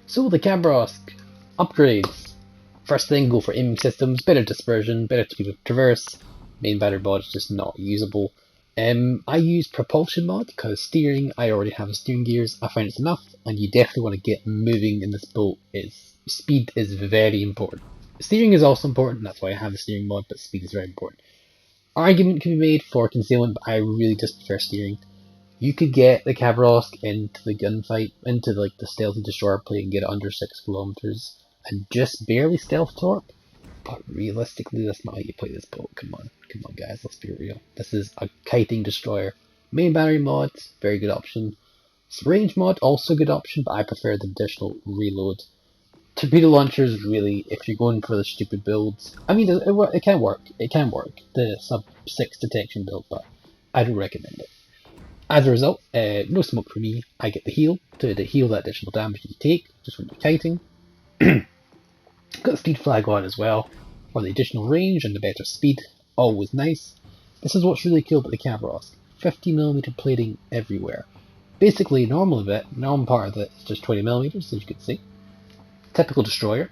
So the Khabba upgrades. First thing, go for aiming systems, better dispersion, better speed of traverse. Main battery bod is just not usable. I use propulsion mod because steering, I already have steering gears. I find it's enough, and you definitely want to get moving in this boat. Speed is very important. Steering is also important, that's why I have the steering mod, but speed is very important. Argument can be made for concealment, but I really just prefer steering. You could get the Khabba into the gunfight, into like the stealthy destroyer plate and get it under 6 kilometers, and just barely stealth torp. But realistically, that's not how you play this boat. Come on guys, let's be real. This is a kiting destroyer. Main battery mod, very good option. Range mod, also good option, but I prefer the additional reload. Torpedo launchers, really, if you're going for the stupid builds, I mean, it can work. It can work, the sub 6 detection build, but I don't recommend it. As a result, no smoke for me. I get the heal to heal that additional damage you take just when you're kiting. Got the speed flag on as well for the additional range and the better speed. Always nice. This is what's really cool about the Khabba. 50mm plating everywhere. Basically, normal part of it is just 20mm, as you can see. Typical destroyer.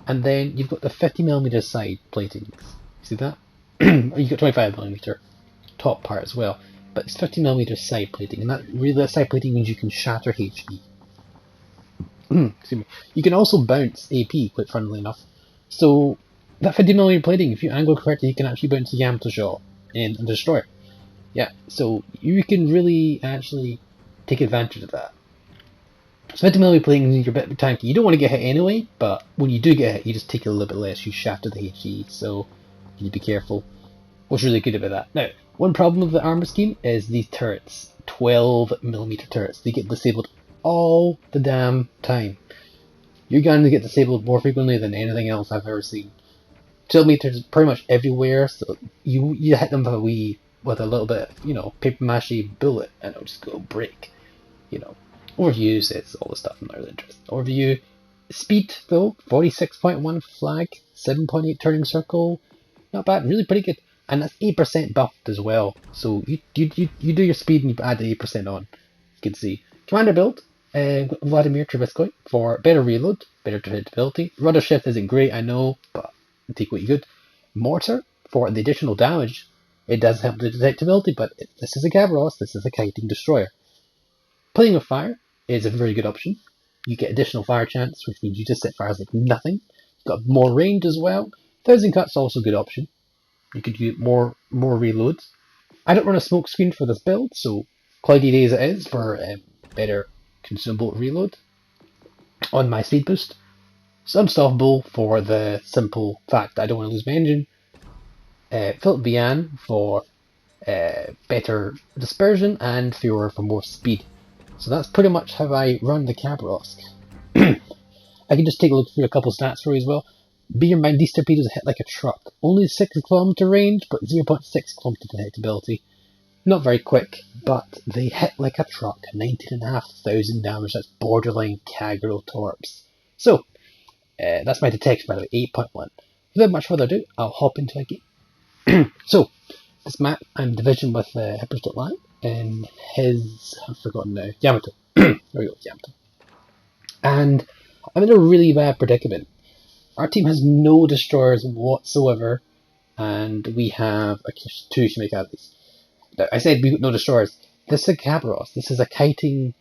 And then you've got the 50mm side platings. See that? You've got 25mm top part as well. But it's 50mm side plating, and that side plating means you can shatter HE. Excuse me. You can also bounce AP, quite funnily enough. So that 50mm plating, if you angle correctly, you can actually bounce a Yamato shot in a destroyer. Yeah, so you can really actually take advantage of that. So 50mm plating means you're a bit tanky. You don't want to get hit anyway, but when you do get hit, you just take a little bit less. You shatter the HE, so you need to be careful. What's really good about that? Now, one problem with the armor scheme is these turrets. 12mm turrets. They get disabled all the damn time. You're going to get disabled more frequently than anything else I've ever seen. 12mm is pretty much everywhere, so you hit them with a little bit, paper mache bullet, and it'll just go break. Overviews, it's all the stuff I'm not really interested in. Overview, speed though, 46.1 flag, 7.8 turning circle, not bad, really pretty good. And that's 8% buffed as well. So you do your speed and you add the 8% on. You can see. Commander build, Vladimir Trubetskoy for better reload, better detectability. Rudder shift isn't great, I know, but take what you could. Mortar for the additional damage. It does help the detectability, but this is a Khabba, this is a kiting destroyer. Playing with fire is a very good option. You get additional fire chance, which means you just set fires like nothing. You've got more range as well. 1000 Cut's also a good option. You could get more reloads. I don't run a smoke screen for this build, so cloudy days it is for better consumable reload on my speed boost. So unstoppable for the simple fact that I don't want to lose my engine. Philip Bian for better dispersion, and Thier for more speed. So that's pretty much how I run the Khabba. I can just take a look through a couple stats for you as well. Bear in mind, these torpedoes hit like a truck. Only 6km range, but 0.6km detectability. Not very quick, but they hit like a truck. 19,500 damage, that's borderline Kagro torps. So, that's my detection, by the way, 8.1. Without much further ado, I'll hop into a game. So, this map, I'm division with Hippers.line, and his, I've forgotten now, Yamato. There we go, Yamato. And I'm in a really bad predicament. Our team has no destroyers whatsoever, and we have 2 Shimikaze. I said we got no destroyers. This is a Khabba. This is a kiting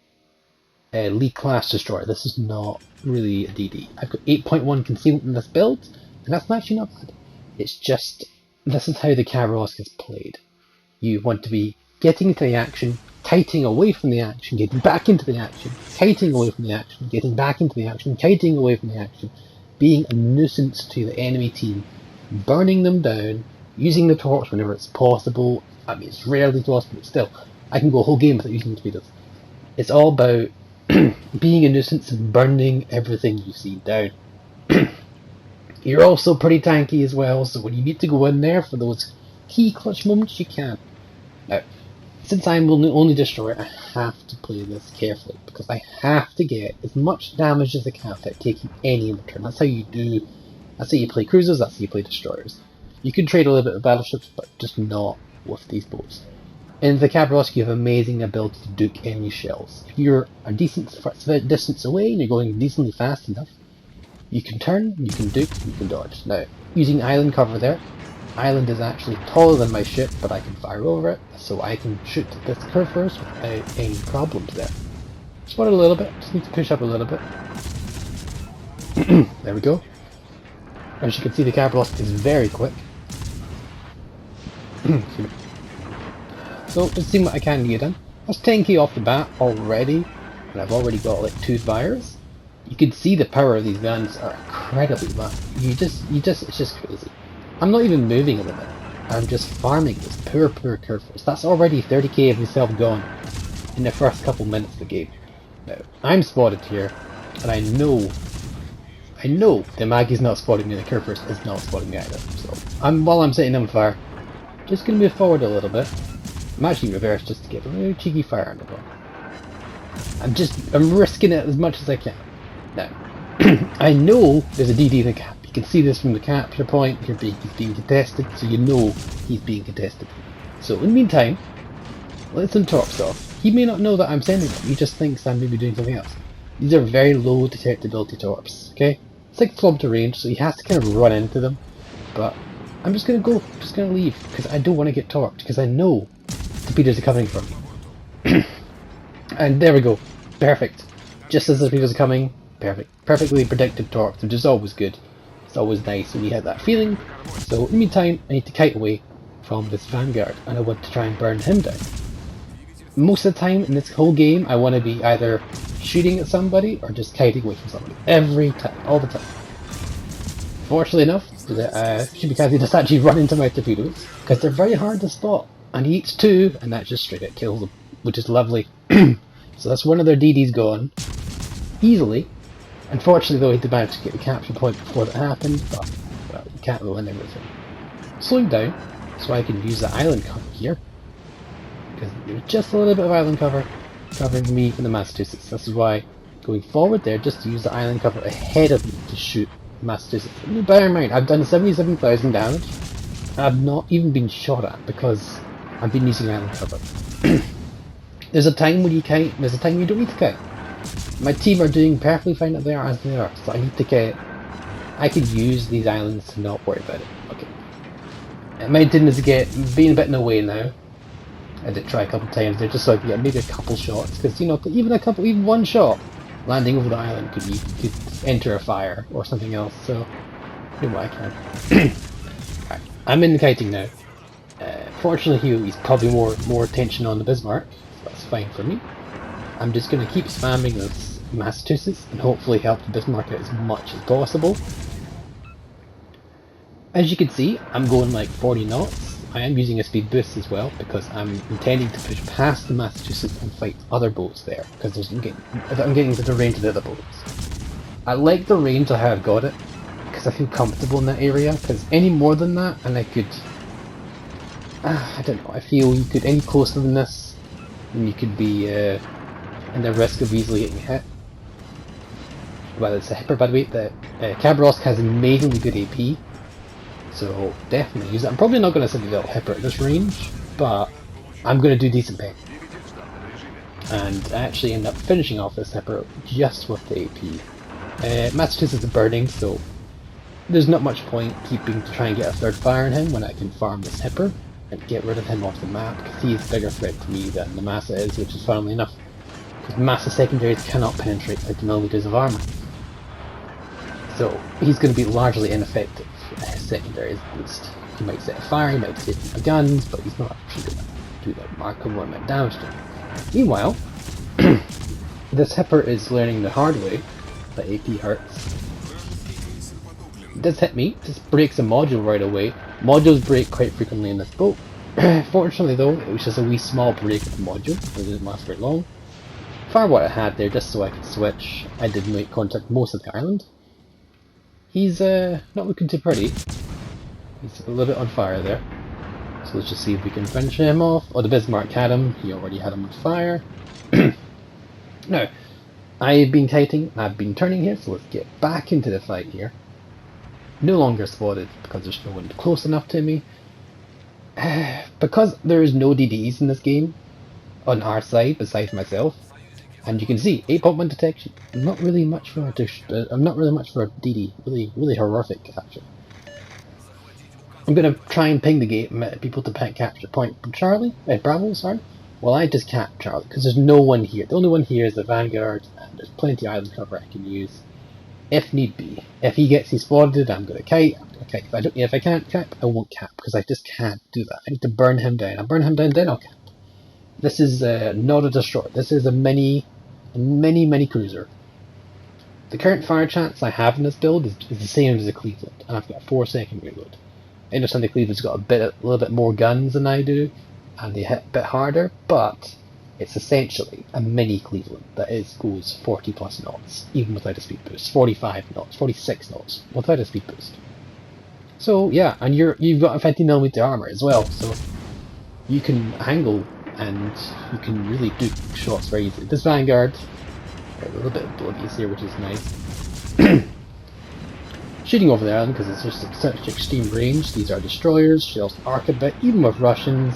League class destroyer. This is not really a DD. I've got 8.1 concealment in this build, and that's actually not bad. It's just, this is how the Khabba gets played. You want to be getting into the action, kiting away from the action, getting back into the action, kiting away from the action, getting back into the action, kiting away from the action, being a nuisance to the enemy team, burning them down, using the torch whenever it's possible. I mean, it's rarely possible, but still, I can go a whole game without using the torpedoes. It's all about being a nuisance and burning everything you see down. You're also pretty tanky as well, so when you need to go in there for those key clutch moments, you can. Now, since I'm the only destroyer, I have to play this carefully, because I have to get as much damage as I can without taking any in return. That's how you play cruisers, that's how you play destroyers. You can trade a little bit of battleships, but just not with these boats. In the Khabba you have amazing ability to duke enemy shells. If you're a decent distance away and you're going decently fast enough, you can turn, you can duke, you can dodge. Now, using island cover there, island is actually taller than my ship, but I can fire over it, so I can shoot this curve first without any problems there. Spot it a little bit, just need to push up a little bit. There we go. As you can see, the Khabba is very quick. So, let's see what I can get done. That's 10k off the bat already, and I've already got like 2 fires. You can see the power of these guns are incredibly much. It's just crazy. I'm not even moving at the minute. I'm just farming this poor curve force. That's already 30k of myself gone in the first couple minutes of the game. Now, I'm spotted here, and I know the Maggie's not spotting me, the curve force is not spotting me either. So, while I'm sitting on fire, just gonna move forward a little bit. I'm actually reversed just to get a really cheeky fire on the ball. I'm risking it as much as I can. Now, I know there's a DD in the cap. You can see this from the capture point. He's being contested, so you know he's being contested. So in the meantime, let some torps off. He may not know that I'm sending them. He just thinks I'm maybe doing something else. These are very low detectability torps. Okay, 6 kilometer range, so he has to kind of run into them. But I'm just gonna leave because I don't want to get torped because I know torpedoes are coming from me. And there we go, perfect. Just as the torpedoes are coming, perfect. Perfectly predicted torps, which is always good. It's always nice when you have that feeling. So in the meantime, I need to kite away from this vanguard, and I want to try and burn him down. Most of the time in this whole game, I want to be either shooting at somebody or just kiting away from somebody. Every time, all the time. Fortunately enough, Shibikaze does actually run into my torpedoes, because they're very hard to spot. And he eats 2, and that just straight up kills them, which is lovely. So that's one of their DDs gone. Easily. Unfortunately though, he did manage to get the capture point before that happened, but, well, you can't win everything. Slowing down, so I can use the island cover here. Because there's just a little bit of island cover covering me from the Massachusetts. This is why, going forward there, just to use the island cover ahead of me to shoot Massachusetts. Bear in mind, I've done 77,000 damage. I've not even been shot at because I've been using island cover. There's a time when you kite, there's a time you don't need to kite. My team are doing perfectly fine up there as they are, so I need to kite. I could use these islands to not worry about it. Okay. My intent is to get being a bit in the way now. I did try a couple of times there just so I could get maybe a couple shots, because you know, even one shot landing over the island could enter a fire or something else. So do what I can. Right, I'm in the kiting now. Fortunately, he's probably more attention on the Bismarck, so that's fine for me. I'm just going to keep spamming this Massachusetts and hopefully help the Bismarck out as much as possible. As you can see, I'm going like 40 knots. I am using a speed boost as well because I'm intending to push past the Massachusetts and fight other boats there because I'm getting to the range of the other boats. I like the range of how I've got it because I feel comfortable in that area, because any more than that and I could... I don't know, I feel you could any closer than this and you could be in the risk of easily getting hit. Well, it's a hipper, by the way. The Khabba has amazingly good AP, so definitely use it. I'm probably not going to send a little hipper at this range, but I'm going to do decent ping. And I actually end up finishing off this hipper just with the AP. Massachusetts is burning, so there's not much point keeping to try and get a third fire on him when I can farm this hipper and get rid of him off the map, because he's a bigger threat to me than the Massa is, which is funnily enough. Because Massa secondaries cannot penetrate 50 millimeters of armour. So he's going to be largely ineffective with his secondaries at least. He might set a fire, he might take my guns, but he's not actually going to do that markable amount of damage to him. Meanwhile, this hipper is learning the hard way that AP hurts. It does hit me, just breaks a module right away. Modules break quite frequently in this boat. Fortunately though, it was just a wee small break of the module, it didn't last very long. Fire what I had there just so I could switch. I did make contact most of the island. He's not looking too pretty. He's a little bit on fire there. So let's just see if we can finish him off. Oh, the Bismarck had him, he already had him on fire. Now, I've been kiting, I've been turning here, so let's get back into the fight here. No longer spotted because there's no one close enough to me. Because there is no DDs in this game on our side besides myself, and you can see 8.1 detection. Not really much for not really much for a DD. Really horrific actually. I'm gonna try and ping the game people to capture point Charlie, Bravo, sorry. Well, I just cap Charlie because there's no one here. The only one here is the Vanguard, and there's plenty of island cover I can use if need be. If he gets spotted, I'm gonna kite. If I can't cap, I won't cap because I just can't do that. I need to burn him down. I'll burn him down, then I'll cap. This is not a destroyer. This is a mini cruiser. The current fire chance I have in this build is the same as the Cleveland, and I've got 4-second reload. I understand the Cleveland's got a little bit more guns than I do, and they hit a bit harder, but it's essentially a mini Cleveland that goes 40 plus knots, even without a speed boost. 45 knots, 46 knots, without a speed boost. So yeah, and you've got a 50mm armour as well, so you can angle and you can really do shots very easily. This Vanguard, a little bit of bloodies here, which is nice. Shooting over the island because it's just such extreme range. These are destroyers, shells arc a bit, even with Russians.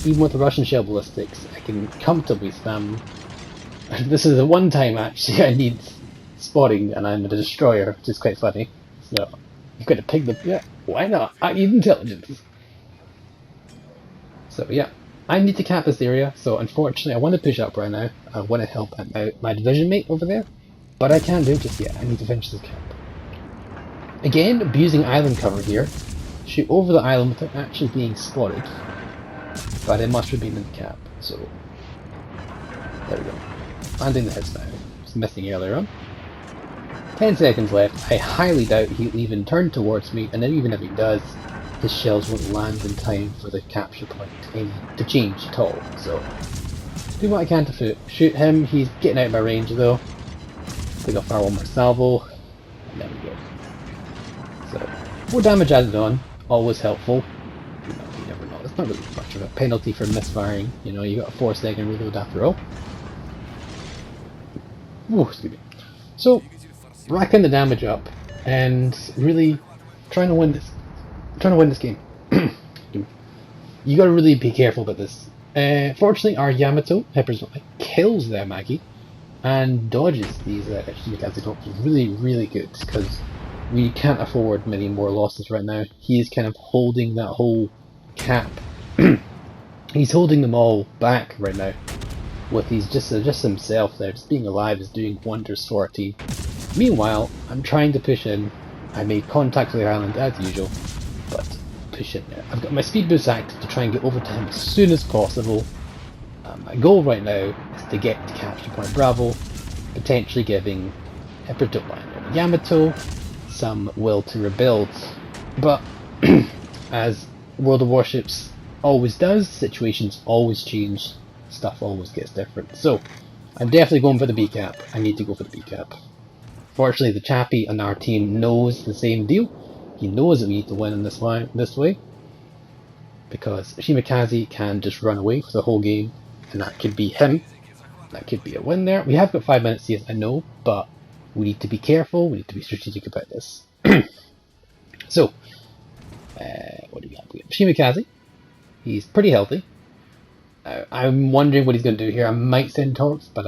Even with the Russian shell ballistics, I can comfortably spam. This is the one time actually I need spotting and I'm a destroyer, which is quite funny. So you've got to pick the why not? I need intelligence. So yeah, I need to cap this area. So unfortunately, I want to push up right now. I want to help out my division mate over there, but I can't do it just yet. I need to finish this cap. Again, abusing island cover here. Shoot over the island without actually being spotted. But it must have been in the cap, so there we go. Landing the hits now. Just missing earlier on. 10 seconds left. I highly doubt he'll even turn towards me, and then even if he does, his shells won't land in time for the capture point to change at all. So do what I can to shoot him. He's getting out of my range though. I think I'll fire one more salvo, and there we go. So more damage added on, always helpful. You never know. It's not really much of a penalty for misfiring. You know, you got a 4-second reload after all. Ooh, excuse me. So racking the damage up and really trying to win this game. You gotta really be careful about this. Fortunately, our Yamato kills their Maggie and dodges these kamikaze torpedoes really good because we can't afford many more losses right now. He is kind of holding that whole cap. He's holding them all back right now. With he's just himself there, just being alive is doing wonders for our team. Meanwhile, I'm trying to push in. I made contact with the island as usual, but push in there. I've got my speed boost active to try and get over to him as soon as possible. My goal right now is to get to capture point Bravo, potentially giving Yamato some will to rebuild. But as World of Warships always does, situations always change, stuff always gets different. So I'm definitely going for the B cap. I need to go for the B cap. Fortunately, the chappie on our team knows the same deal. He knows that we need to win in this way, because Shimikaze can just run away for the whole game, and that could be him. That could be a win there. We have got 5 minutes, yes, I know, but we need to be careful. We need to be strategic about this. So, what do we have? We have Shimikaze. He's pretty healthy. I'm wondering what he's going to do here. I might send torps, but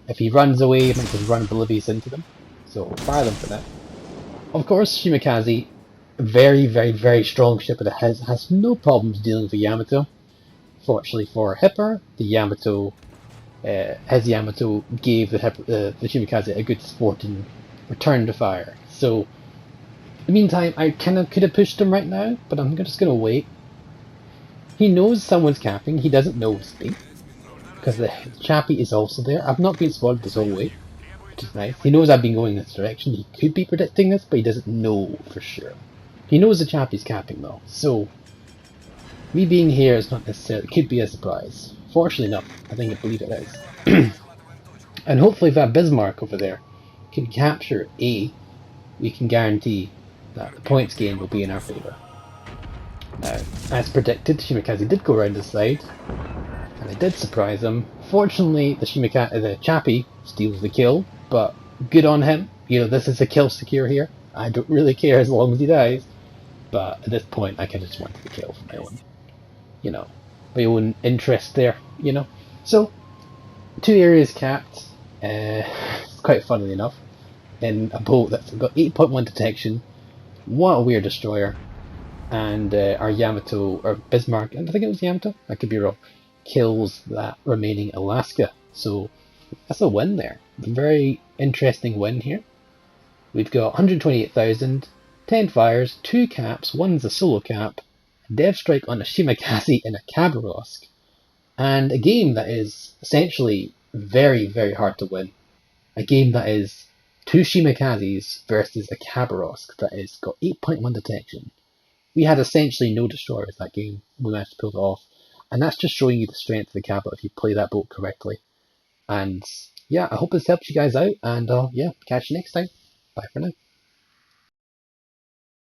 if he runs away, I might just run Oblivious into them. So fire them for that. Of course, Shimikaze, very strong ship, but it has no problems dealing with the Yamato. Fortunately for Hipper, the Yamato, his Yamato gave the Shimikaze a good sporting return to fire. So, in the meantime, I kind of could have pushed him right now, but I'm just going to wait. He knows someone's capping. He doesn't know it's me, because the chappie is also there. I've not been spotted this whole way, which is nice. He knows I've been going this direction. He could be predicting this, but he doesn't know for sure. He knows the chappie's capping though, so me being here is not necessarily, could be a surprise. Fortunately enough, I believe it is. And hopefully if that Bismarck over there can capture A, we can guarantee that the points gained will be in our favour. Now, as predicted, Shimikaze did go around the side, and it did surprise him. Fortunately, the chappie steals the kill, but good on him. You know, this is a kill secure here. I don't really care as long as he dies. but at this point I kind of just wanted to kill for my own interest there, So, 2 areas capped, quite funnily enough, in a boat that's got 8.1 detection. What a weird destroyer. And our Yamato, or Bismarck, and I think it was Yamato, I could be wrong, kills that remaining Alaska. So that's a win there. A very interesting win here. We've got 128,000, 10 fires, 2 caps, one's a solo cap, a dev strike on a Shimakaze and a Khabarovsk, and a game that is essentially very, very hard to win. A game that is 2 Shimakazes versus a Khabarovsk that has got 8.1 detection. We had essentially no destroyers that game. We managed to pull it off. And that's just showing you the strength of the Khabba if you play that boat correctly. And yeah, I hope this helped you guys out. And yeah, catch you next time. Bye for now.